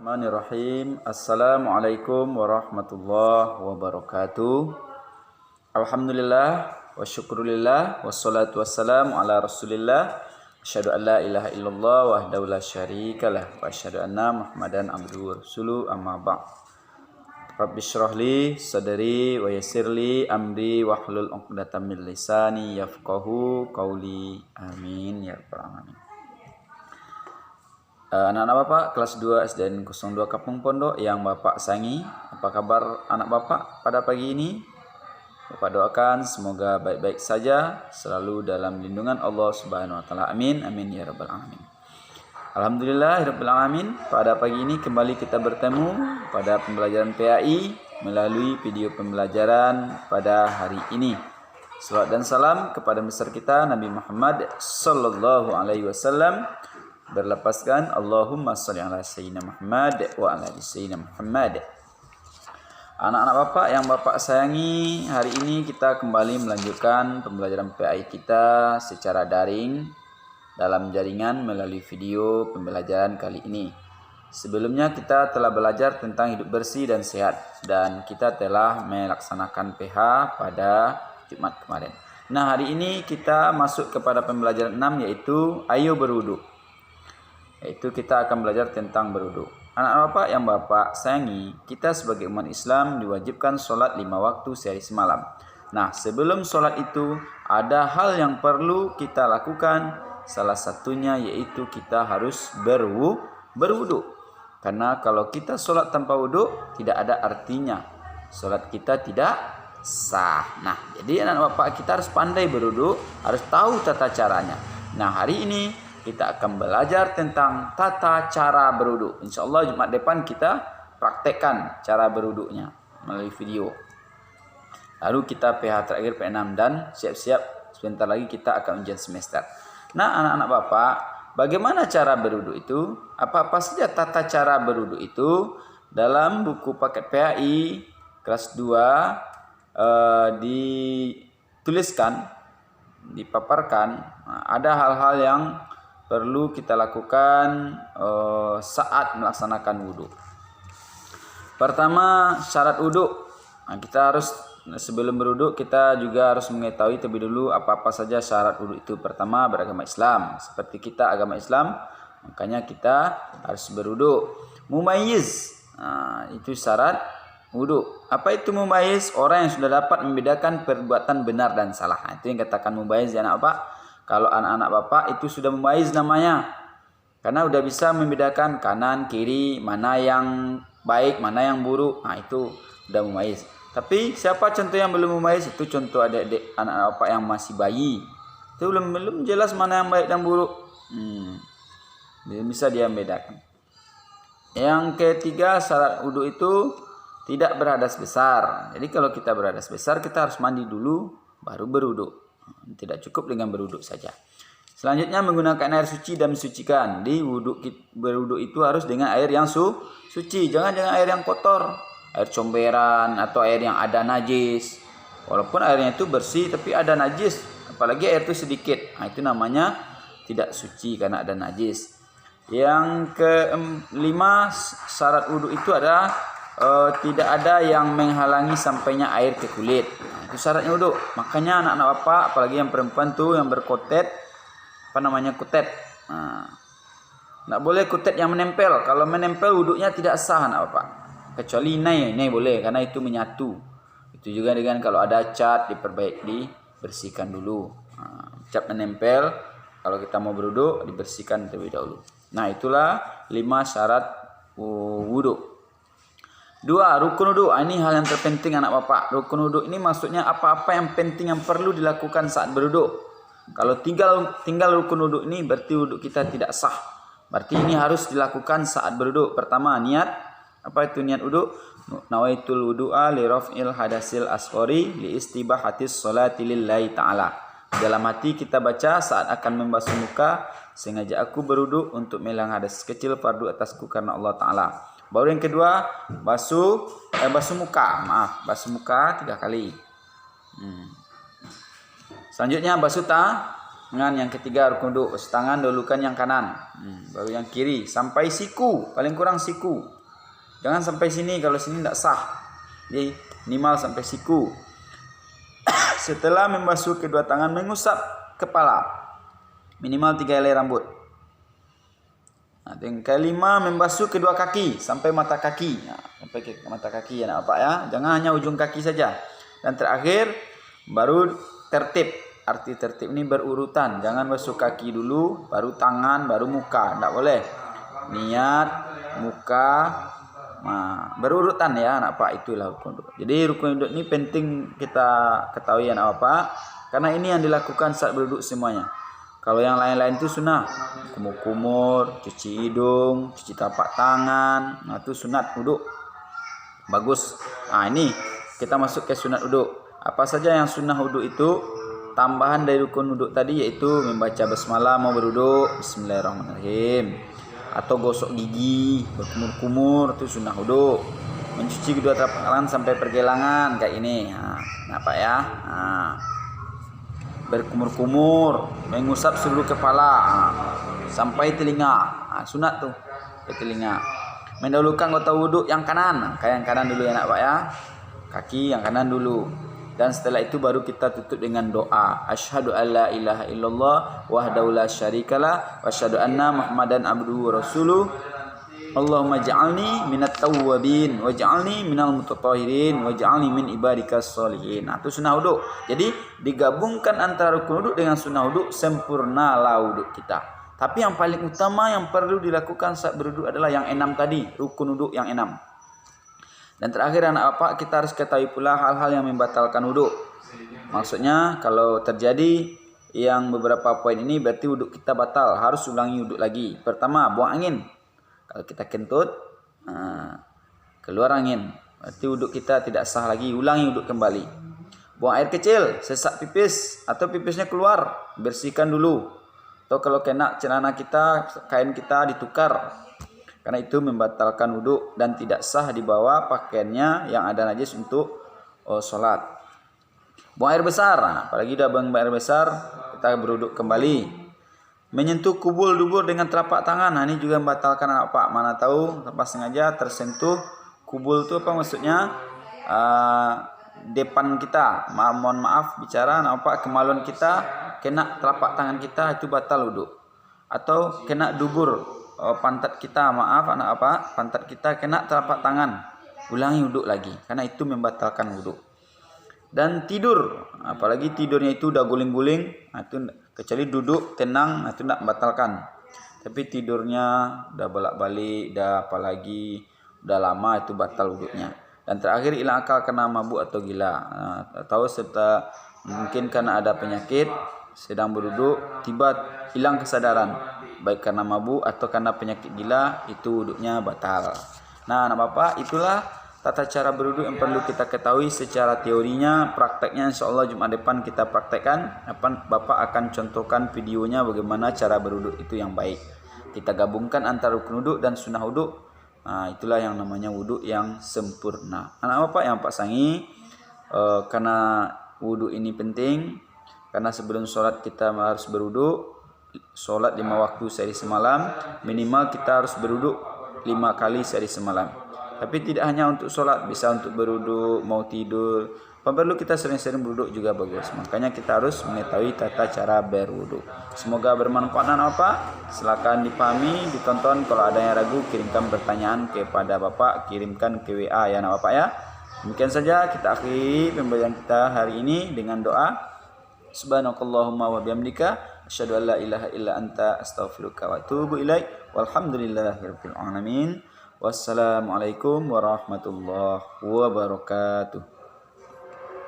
Bismillahirrahmanirrahim. Assalamualaikum warahmatullahi wabarakatuh. Alhamdulillah wa syukrulillah wassalatu wassalamu ala rasulillah. Asyhadu an la ilaha illallah wahdahu la syarikalah wa asyhadu anna Muhammadan abduhu wa rasuluhu amma ba'd. Rabbi syrahli sadri wa yassirli amri wahlul 'uqdatam min lisani yafqahu qawli. Amin ya rabbal alamin. Anak-anak Bapak kelas 2 SDN 02 Kampung Pondok yang Bapak sayangi, apa kabar anak Bapak pada pagi ini? Bapak doakan semoga baik-baik saja, selalu dalam lindungan Allah Subhanahu wa taala. Amin amin ya rabbal alamin. Alhamdulillahirabbil alamin. Pada pagi ini kembali kita bertemu pada pembelajaran PAI melalui video pembelajaran pada hari ini. Salawat dan salam kepada besar kita Nabi Muhammad sallallahu alaihi wasallam. Berlepaskan Allahumma sholli ala sayyidina Muhammad wa ala ali sayyidina Muhammad. Anak-anak Bapak yang Bapak sayangi, hari ini kita kembali melanjutkan pembelajaran PAI kita secara daring dalam jaringan melalui video pembelajaran kali ini. Sebelumnya kita telah belajar tentang hidup bersih dan sehat dan kita telah melaksanakan PH pada Jumat kemarin. Nah, hari ini kita masuk kepada pembelajaran 6 yaitu ayo berwudu. Yaitu kita akan belajar tentang berwudu. Anak Bapak yang Bapak sayangi, kita sebagai umat Islam diwajibkan sholat 5 waktu sehari semalam. Nah, sebelum sholat itu ada hal yang perlu kita lakukan. Salah satunya yaitu kita harus berwudu. Karena kalau kita sholat tanpa wudu tidak ada artinya. Sholat kita tidak sah. Nah, jadi anak Bapak kita harus pandai berwudu, harus tahu tata caranya. Nah, hari ini kita akan belajar tentang tata cara berwudu. InsyaAllah Jumat depan kita praktekkan cara berwudunya melalui video. Lalu kita PH terakhir P6 dan siap-siap sebentar lagi kita akan ujian semester. Nah, anak-anak Bapak, bagaimana cara berwudu itu? Apa-apa saja tata cara berwudu itu? Dalam buku paket PAI kelas 2 dituliskan, dipaparkan, ada hal-hal yang perlu kita lakukan saat melaksanakan wudu. Pertama, syarat wudu. Nah, kita harus sebelum berwudu kita juga harus mengetahui terlebih dulu apa-apa saja syarat wudu itu. Pertama, beragama Islam. Seperti kita agama Islam, makanya kita harus berwudu. Mumayyiz, itu syarat wudu. Apa itu mumayyiz? Orang yang sudah dapat membedakan perbuatan benar dan salah. Nah, itu yang katakan mumayyiz ya anak Bapak. Kalau anak-anak Bapak itu sudah mumayyiz namanya. Karena sudah bisa membedakan kanan, kiri, mana yang baik, mana yang buruk. Nah, itu sudah mumayyiz. Tapi siapa contoh yang belum mumayyiz? Itu contoh adik-adik anak-anak Bapak yang masih bayi. Itu belum jelas mana yang baik dan buruk. Belum bisa dia membedakan. Yang ketiga, syarat wudu itu tidak berhadas besar. Jadi kalau kita berhadas besar, kita harus mandi dulu baru berwudu. Tidak cukup dengan berwudu saja. Selanjutnya menggunakan air suci dan mensucikan. Di berwudu itu harus dengan air yang suci, jangan dengan air yang kotor, air comberan atau air yang ada najis. Walaupun airnya itu bersih tapi ada najis, apalagi air itu sedikit. Nah, itu namanya tidak suci karena ada najis. Yang kelima, syarat wudu itu adalah tidak ada yang menghalangi sampainya air ke kulit. Nah, itu syaratnya wudu. Makanya anak-anak Bapak, apalagi yang perempuan tuh yang berkotet, kutet. Nah, nggak boleh kutet yang menempel. Kalau menempel wudunya tidak sah anak Bapak. Kecuali ini boleh karena itu menyatu. Itu juga dengan kalau ada cat dibersihkan dulu. Nah, cat menempel, kalau kita mau berwudu dibersihkan terlebih dahulu. Nah, itulah 5 syarat wudu. 2. Rukun wudu. Ini hal yang terpenting anak Bapak. Rukun wudu ini maksudnya apa-apa yang penting yang perlu dilakukan saat berwudu. Kalau tinggal rukun wudu ini berarti wudu kita tidak sah. Berarti ini harus dilakukan saat berwudu. Pertama, niat. Apa itu niat wudu? Nawaitul wudu'a li raf'il hadasil asghari li istibahatis sholati lillahi ta'ala. Dalam hati kita baca saat akan membasuh muka, sengaja aku berwudu untuk menghilang hadas kecil fardu atasku karena Allah Ta'ala. Baru yang kedua, basuh muka. Basuh muka 3 kali. Selanjutnya basuh Yang ketiga rukun wuduk, basuh tangan dahulukan yang kanan, baru yang kiri sampai siku, paling kurang siku. Jangan sampai sini, kalau sini tidak sah. Jadi minimal sampai siku. Setelah membasuh kedua tangan, mengusap kepala, minimal 3 helai rambut. Yang kelima, membasuh kedua kaki sampai mata kaki. Sampai ke mata kaki ya, nak apa ya? Jangan hanya ujung kaki saja. Dan terakhir baru tertib. Arti tertib ini berurutan. Jangan basuh kaki dulu, baru tangan, baru muka. Tidak boleh. Niat, muka, berurutan ya, anak pak. Itulah rukun wuduk. Jadi rukun wuduk ini penting kita ketahui anak pak, karena ini yang dilakukan saat berduduk semuanya. Kalau yang lain-lain itu sunnah, kumur-kumur, cuci hidung, cuci telapak tangan, itu sunat wuduk. Bagus. Ini kita masuk ke sunat wuduk. Apa saja yang sunnah wuduk itu? Tambahan dari rukun wuduk tadi yaitu membaca basmalah mau berwuduk, bismillahirrahmanirrahim, atau gosok gigi, berkumur-kumur, itu sunnah wuduk. Mencuci kedua telapak tangan sampai pergelangan kayak ini. Apa ya? Berkumur-kumur, mengusap seluruh kepala sampai telinga. Sunat tuh ke telinga. Mendahulukan anggota wuduk yang kanan, kayak yang kanan dulu ya nak pak ya. Kaki yang kanan dulu. Dan setelah itu baru kita tutup dengan doa. Asyhadu alla ilaha illallah wahdahu la syarikalah wa asyhadu anna Muhammadan abduhu wa rasuluh. Allahumma ja'alni minat tawwabin waj'alni minal mutatahhirin waj'alni min ibadikas sholihin. Itu sunnah wuduk. Jadi digabungkan antara rukun wuduk dengan sunnah wuduk, sempurnalah wuduk kita. Tapi yang paling utama yang perlu dilakukan saat berwuduk adalah yang 6 tadi, rukun wuduk yang 6. Dan terakhir anak bapak, kita harus ketahui pula hal-hal yang membatalkan wuduk. Maksudnya kalau terjadi yang beberapa poin ini berarti wuduk kita batal, harus ulangi wuduk lagi. Pertama, buang angin. Kalau kita kentut, keluar angin, berarti wuduk kita tidak sah lagi, ulangi wuduk kembali. Buang air kecil, sesak pipis atau pipisnya keluar, bersihkan dulu. Atau kalau kena celana kita, kain kita ditukar. Karena itu membatalkan wuduk dan tidak sah dibawa pakaiannya yang ada najis untuk sholat. Buang air besar, apalagi udah buang air besar, kita berwuduk kembali. Menyentuh kubul dubur dengan telapak tangan, ini juga membatalkan anak pak. Mana tahu tanpa sengaja tersentuh kubul itu apa maksudnya? Depan kita, mohon maaf bicara anak pak, kemaluan kita kena telapak tangan kita, itu batal wuduk. Atau kena dubur pantat kita, maaf anak apa, pantat kita kena telapak tangan, ulangi wuduk lagi, karena itu membatalkan wuduk. Dan tidur, apalagi tidurnya itu udah guling-guling, itu kecuali duduk tenang, itu tidak membatalkan. Tapi tidurnya udah bolak-balik, udah apalagi udah lama, itu batal wuduknya. Dan terakhir hilang akal karena mabuk atau gila, atau serta mungkin karena ada penyakit, sedang berwuduk tiba hilang kesadaran, baik karena mabuk atau karena penyakit gila, itu wuduknya batal. Nah anak bapak, itulah tata cara berwuduk yang perlu kita ketahui secara teorinya. Prakteknya insyaallah Jumat depan kita praktekkan. Bapak akan contohkan videonya bagaimana cara berwuduk itu yang baik. Kita gabungkan antara rukun wuduk dan sunnah wuduk. Itulah yang namanya wuduk yang sempurna. Anak bapak yang pak sangi, karena wuduk ini penting, karena sebelum sholat kita harus berwuduk. Sholat 5 waktu sehari semalam, minimal kita harus berwuduk 5 kali sehari semalam. Tapi tidak hanya untuk sholat, bisa untuk berwuduk, mau tidur. Perlu kita sering-sering berwuduk juga bagus. Makanya kita harus mengetahui tata cara berwuduk. Semoga bermanfaat dan apa? Silakan dipahami, ditonton. Kalau ada yang ragu, kirimkan pertanyaan kepada bapak, kirimkan ke WA ya anak bapak ya. Demikian saja kita akhiri pembelajaran kita hari ini dengan doa. Subhanakallahumma wa bihamdika asyhadu an la ilaha illa anta astaghfiruka wa atubu ilaik. Walhamdulillahirabbil alamin. Wassalamualaikum warahmatullahi wabarakatuh.